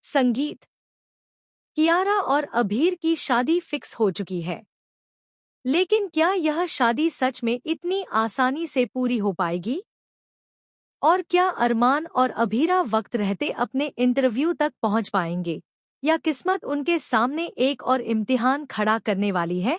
संगीत। कियारा और अभीर की शादी फिक्स हो चुकी है। लेकिन क्या यह शादी सच में इतनी आसानी से पूरी हो पाएगी? और क्या अरमान और अभीरा वक्त रहते अपने इंटरव्यू तक पहुंच पाएंगे, या किस्मत उनके सामने एक और इम्तिहान खड़ा करने वाली है?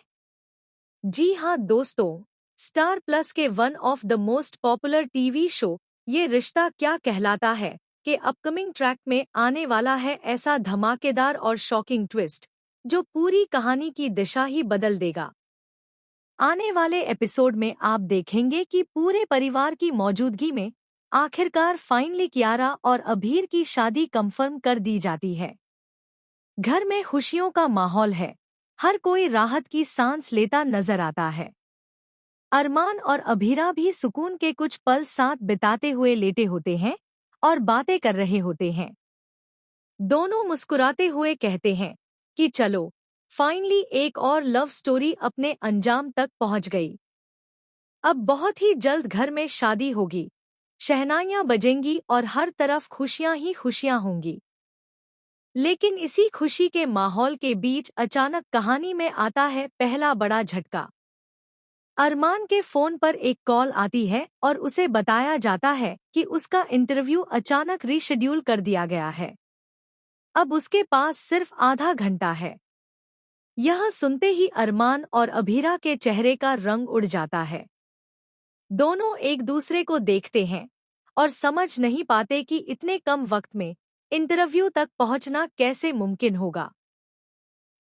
जी हाँ दोस्तों, स्टार प्लस के one of the most popular TV show ये रिश्ता क्या कहलाता है के अपकमिंग ट्रैक में आने वाला है ऐसा धमाकेदार और शॉकिंग ट्विस्ट जो पूरी कहानी की दिशा ही बदल देगा। आने वाले एपिसोड में आप देखेंगे कि पूरे परिवार की मौजूदगी में आखिरकार फाइनली कियारा और अभीर की शादी कंफर्म कर दी जाती है। घर में खुशियों का माहौल है, हर कोई राहत की सांस लेता नजर आता है। अरमान और अभीरा भी सुकून के कुछ पल साथ बिताते हुए लेटे होते हैं और बातें कर रहे होते हैं। दोनों मुस्कुराते हुए कहते हैं कि चलो फाइनली एक और लव स्टोरी अपने अंजाम तक पहुंच गई। अब बहुत ही जल्द घर में शादी होगी, शहनाइयां बजेंगी और हर तरफ खुशियां ही खुशियां होंगी। लेकिन इसी खुशी के माहौल के बीच अचानक कहानी में आता है पहला बड़ा झटका। अरमान के फोन पर एक कॉल आती है और उसे बताया जाता है कि उसका इंटरव्यू अचानक रीशेड्यूल कर दिया गया है। अब उसके पास सिर्फ आधा घंटा है। यह सुनते ही अरमान और अभीरा के चेहरे का रंग उड़ जाता है। दोनों एक दूसरे को देखते हैं और समझ नहीं पाते कि इतने कम वक्त में इंटरव्यू तक पहुंचना कैसे मुमकिन होगा।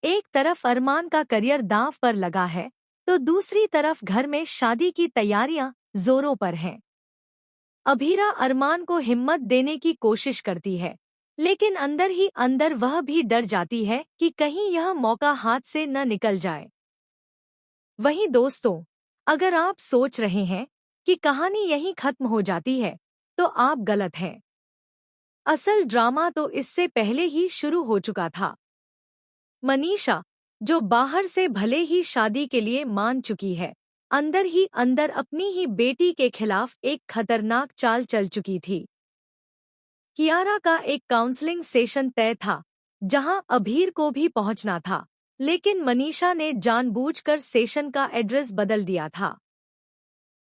एक तरफ अरमान का करियर दांव पर लगा है, तो दूसरी तरफ घर में शादी की तैयारियां जोरों पर हैं। अभीरा अरमान को हिम्मत देने की कोशिश करती है, लेकिन अंदर ही अंदर वह भी डर जाती है कि कहीं यह मौका हाथ से न निकल जाए। वहीं दोस्तों, अगर आप सोच रहे हैं कि कहानी यहीं खत्म हो जाती है, तो आप गलत हैं। असल ड्रामा तो इससे पहले ही शुरू हो चुका था। मनीषा, जो बाहर से भले ही शादी के लिए मान चुकी है, अंदर ही अंदर अपनी ही बेटी के खिलाफ एक खतरनाक चाल चल चुकी थी। कियारा का एक काउंसलिंग सेशन तय था, जहां अभीर को भी पहुंचना था, लेकिन मनीषा ने जानबूझकर सेशन का एड्रेस बदल दिया था।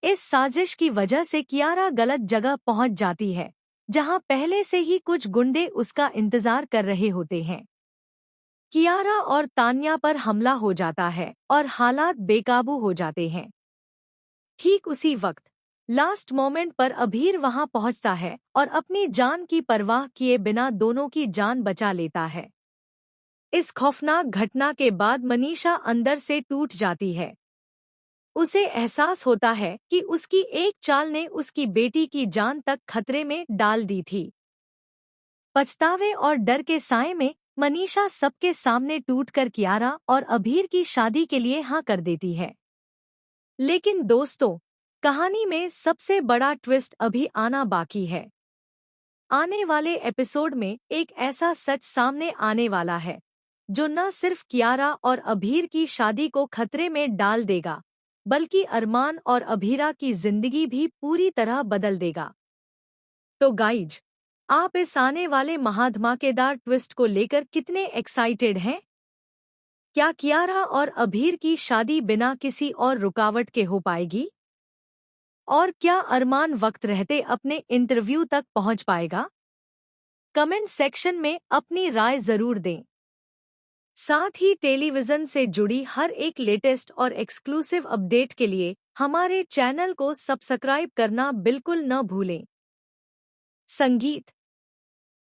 इस साजिश की वजह से कियारा गलत जगह पहुंच जाती है, जहां पहले से ही कुछ गुंडे उसका इंतजार कर रहे होते हैं। कियारा और तान्या पर हमला हो जाता है और हालात बेकाबू हो जाते हैं। ठीक उसी वक्त लास्ट मोमेंट पर अभीर वहां पहुंचता है और अपनी जान की परवाह किए बिना दोनों की जान बचा लेता है। इस खौफनाक घटना के बाद मनीषा अंदर से टूट जाती है। उसे एहसास होता है कि उसकी एक चाल ने उसकी बेटी की जान तक खतरे में डाल दी थी। पछतावे और डर के साए में मनीषा सबके सामने टूटकर कियारा और अभीर की शादी के लिए हाँ कर देती है। लेकिन दोस्तों, कहानी में सबसे बड़ा ट्विस्ट अभी आना बाकी है। आने वाले एपिसोड में एक ऐसा सच सामने आने वाला है जो न सिर्फ कियारा और अभीर की शादी को खतरे में डाल देगा, बल्कि अरमान और अभीरा की जिंदगी भी पूरी तरह बदल देगा। तो गाइज, आप इस आने वाले महाधमाकेदार ट्विस्ट को लेकर कितने एक्साइटेड हैं? क्या कियारा और अभीर की शादी बिना किसी और रुकावट के हो पाएगी? और क्या अरमान वक्त रहते अपने इंटरव्यू तक पहुंच पाएगा? कमेंट सेक्शन में अपनी राय जरूर दें। साथ ही टेलीविजन से जुड़ी हर एक लेटेस्ट और एक्सक्लूसिव अपडेट के लिए हमारे चैनल को सब्सक्राइब करना बिल्कुल न भूलें। संगीत।